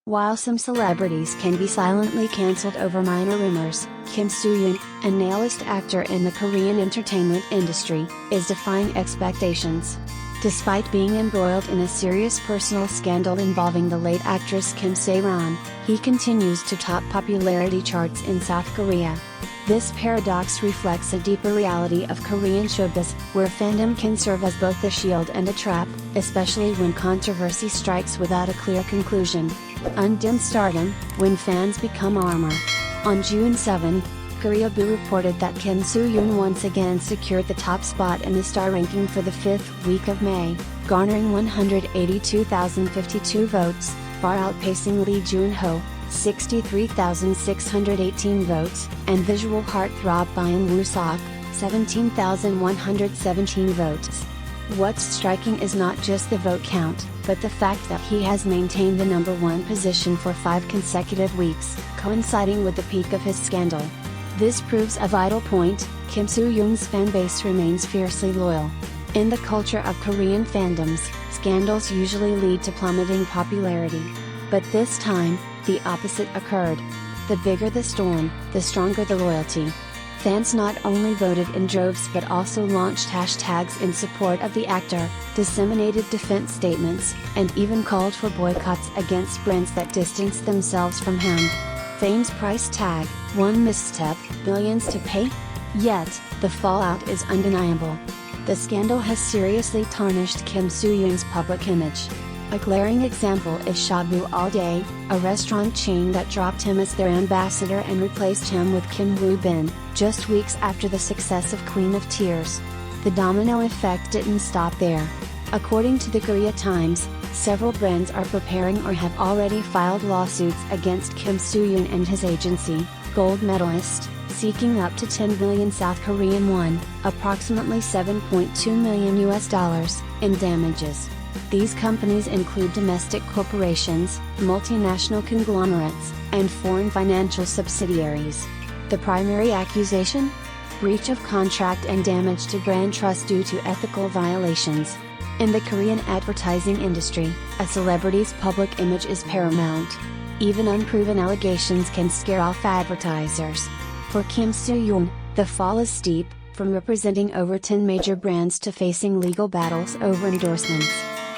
While some celebrities can be silently cancelled over minor rumors, Kim Soo Hyun, a A-list actor in the Korean entertainment industry, is defying expectations. Despite being embroiled in a serious personal scandal involving the late actress Kim Soo Hyun, he continues to top popularity charts in South Korea. This paradox reflects a deeper reality of Korean showbiz, where fandom can serve as both a shield and a trap, especially when controversy strikes without a clear conclusion. Undimmed stardom, when fans become armor. On June 7, Koreaboo reported that Kim Soo Hyun once again secured the top spot in the star ranking for the 5th week of May, garnering 182,052 votes, far outpacing Lee Joon-ho, 63,618 votes, and visual heartthrob Byeon Woo Seok, 17,117 votes. What's striking is not just the vote count, but the fact that he has maintained the number 1 position for 5 consecutive weeks, coinciding with the peak of his scandal. This proves a vital point: Kim Soo Hyun's fanbase remains fiercely loyal. In the culture of Korean fandoms, scandals usually lead to plummeting popularity. But this time, the opposite occurred. The bigger the storm, the stronger the loyalty. Fans not only voted in droves but also launched hashtags in support of the actor, disseminated defense statements, and even called for boycotts against brands that distanced themselves from him. Fame's price tag: one misstep, billions to pay? Yet, the fallout is undeniable. The scandal has seriously tarnished Kim Soo Hyun's public image. A glaring example is Shabu All Day, a restaurant chain that dropped him as their ambassador and replaced him with Kim Woo Bin, just weeks after the success of Queen of Tears. The domino effect didn't stop there. According to the Korea Times, several brands are preparing or have already filed lawsuits against Kim Soo Hyun and his agency, gold medalist, seeking up to 10 billion South Korean won, approximately $7.2 million in damages. These companies include domestic corporations, multinational conglomerates, and foreign financial subsidiaries. The primary accusation? Breach of contract and damage to brand trust due to ethical violations. In the Korean advertising industry, a celebrity's public image is paramount. Even unproven allegations can scare off advertisers. For Kim Soo Hyun, the fall is steep, from representing over 10 major brands to facing legal battles over endorsements.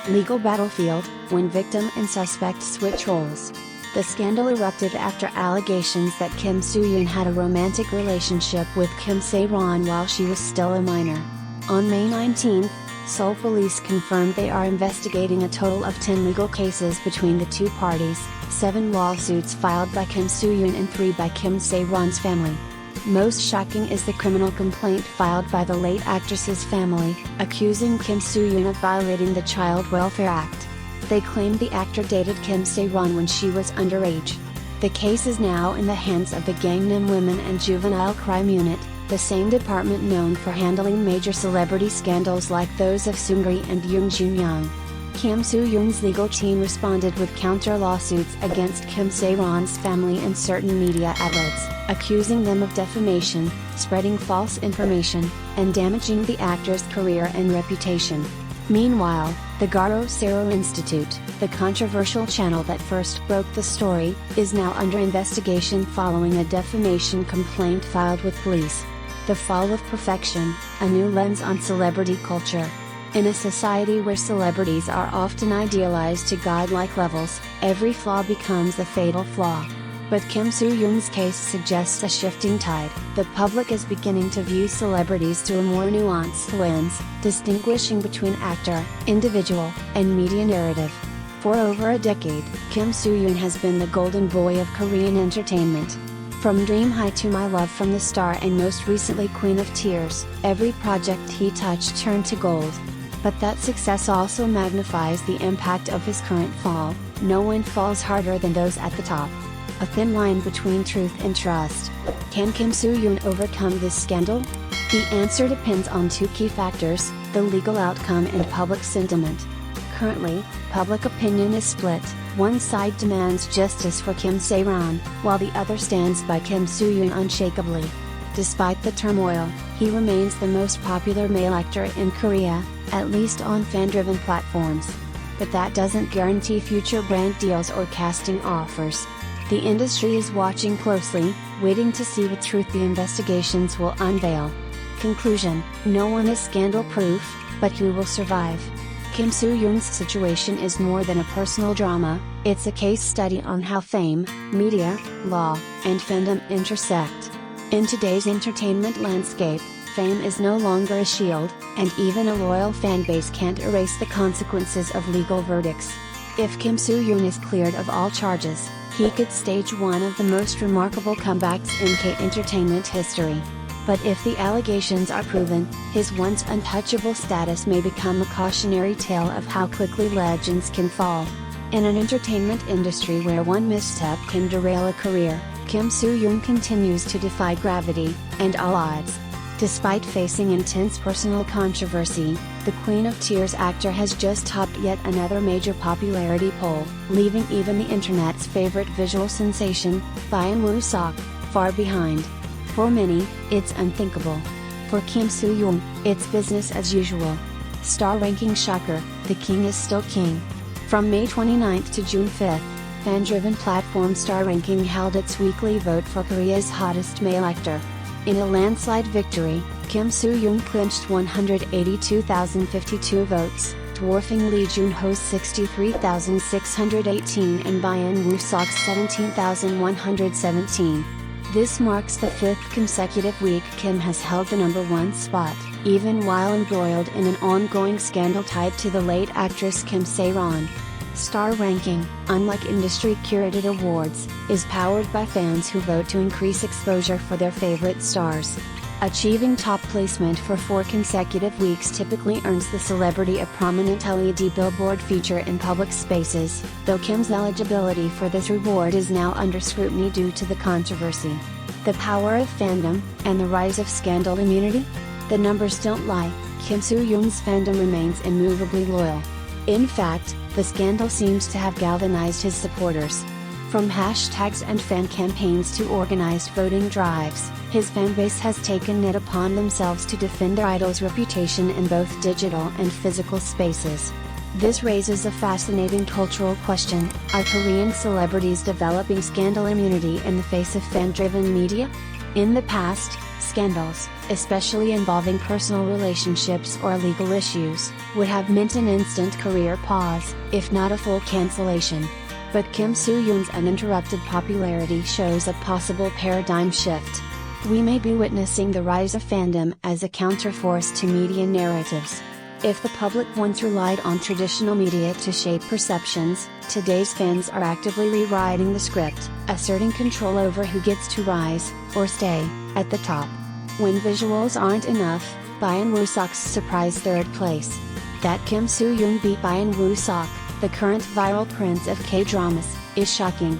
Legal battlefield, when victim and suspect switch roles. The scandal erupted after allegations that Kim Soo Hyun had a romantic relationship with Kim Soo Hyun while she was still a minor. On May 19, Seoul police confirmed they are investigating a total of 10 legal cases between the two parties, 7 lawsuits filed by Kim Soo Hyun and 3 by Kim Soo Hyun's family. Most shocking is the criminal complaint filed by the late actress's family, accusing Kim Soo Hyun of violating the Child Welfare Act. They claimed the actor dated Kim Soo Hyun when she was underage. The case is now in the hands of the Gangnam Women and Juvenile Crime Unit, the same department known for handling major celebrity scandals like those of Seungri and Yoon Jun-young. Kim Soo Hyun's legal team responded with counter-lawsuits against Kim Soo Hyun's family and certain media outlets, accusing them of defamation, spreading false information, and damaging the actor's career and reputation. Meanwhile, the Garo Sero Institute, the controversial channel that first broke the story, is now under investigation following a defamation complaint filed with police. The fall of perfection, a new lens on celebrity culture. In a society where celebrities are often idealized to godlike levels, every flaw becomes a fatal flaw. But Kim Soo Hyun's case suggests a shifting tide. The public is beginning to view celebrities through a more nuanced lens, distinguishing between actor, individual, and media narrative. For over a decade, Kim Soo Hyun has been the golden boy of Korean entertainment. From Dream High to My Love from the Star and most recently Queen of Tears, every project he touched turned to gold. But that success also magnifies the impact of his current fall. No one falls harder than those at the top. A thin line between truth and trust. Can Kim Soo Hyun overcome this scandal? The answer depends on 2 key factors: the legal outcome and public sentiment. Currently, public opinion is split. One side demands justice for Kim Soo Hyun, while the other stands by Kim Soo Hyun unshakably. Despite the turmoil, he remains the most popular male actor in Korea, at least on fan-driven platforms. but that doesn't guarantee future brand deals or casting offers. The industry is watching closely, waiting to see what truth the investigations will unveil. Conclusion: no one is scandal-proof, but who will survive? Kim Soo Hyun's situation is more than a personal drama, it's a case study on how fame, media, law, and fandom intersect. In today's entertainment landscape, fame is no longer a shield, and even a loyal fanbase can't erase the consequences of legal verdicts. If Kim Soo Hyun is cleared of all charges, he could stage one of the most remarkable comebacks in K-entertainment history. But if the allegations are proven, his once untouchable status may become a cautionary tale of how quickly legends can fall. In an entertainment industry where one misstep can derail a career, Kim Soo Hyun continues to defy gravity, and all odds. Despite facing intense personal controversy, the Queen of Tears actor has just topped yet another major popularity poll, leaving even the internet's favorite visual sensation, Byeon Woo Seok, far behind. For many, it's unthinkable. For Kim Soo Hyun, it's business as usual. Star ranking shocker: the king is still king. From May 29 to June 5, fan-driven platform Star Ranking held its weekly vote for Korea's hottest male actor. In a landslide victory, Kim Soo Hyun clinched 182,052 votes, dwarfing Lee Jun-ho's 63,618 and Byeon Woo Seok's 17,117. This marks the fifth consecutive week Kim has held the number one spot, even while embroiled in an ongoing scandal tied to the late actress Kim Soo Hyun. Star Ranking, unlike industry-curated awards, is powered by fans who vote to increase exposure for their favorite stars. Achieving top placement for 4 consecutive weeks typically earns the celebrity a prominent LED billboard feature in public spaces, though Kim's eligibility for this reward is now under scrutiny due to the controversy. The power of fandom, and the rise of scandal immunity? The numbers don't lie, Kim Soo Hyun's fandom remains immovably loyal. In fact, the scandal seems to have galvanized his supporters. From hashtags and fan campaigns to organized voting drives, his fanbase has taken it upon themselves to defend their idol's reputation in both digital and physical spaces. This raises a fascinating cultural question: are Korean celebrities developing scandal immunity in the face of fan-driven media? In the past, scandals, especially involving personal relationships or legal issues, would have meant an instant career pause, if not a full cancellation. But Kim Soo Hyun's uninterrupted popularity shows a possible paradigm shift. We may be witnessing the rise of fandom as a counterforce to media narratives. If the public once relied on traditional media to shape perceptions, today's fans are actively rewriting the script, asserting control over who gets to rise, or stay, at the top. When visuals aren't enough, Byeon Woo Seok's surprise third place. That Kim Soo Hyun beat Byeon Woo Seok, the current viral prince of K-dramas, is shocking.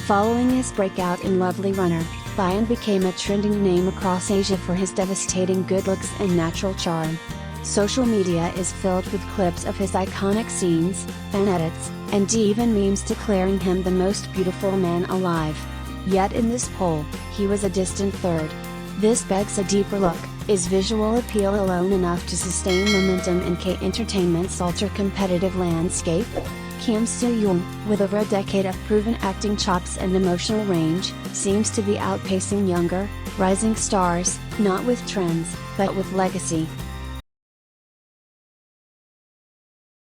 Following his breakout in Lovely Runner, Byeon became a trending name across Asia for his devastating good looks and natural charm. Social media is filled with clips of his iconic scenes, fan edits, and even memes declaring him the most beautiful man alive. Yet in this poll, he was a distant third. This begs a deeper look: is visual appeal alone enough to sustain momentum in K-entertainment's ultra-competitive landscape? Kim Soo Hyun, with over a decade of proven acting chops and emotional range, seems to be outpacing younger, rising stars, not with trends, but with legacy.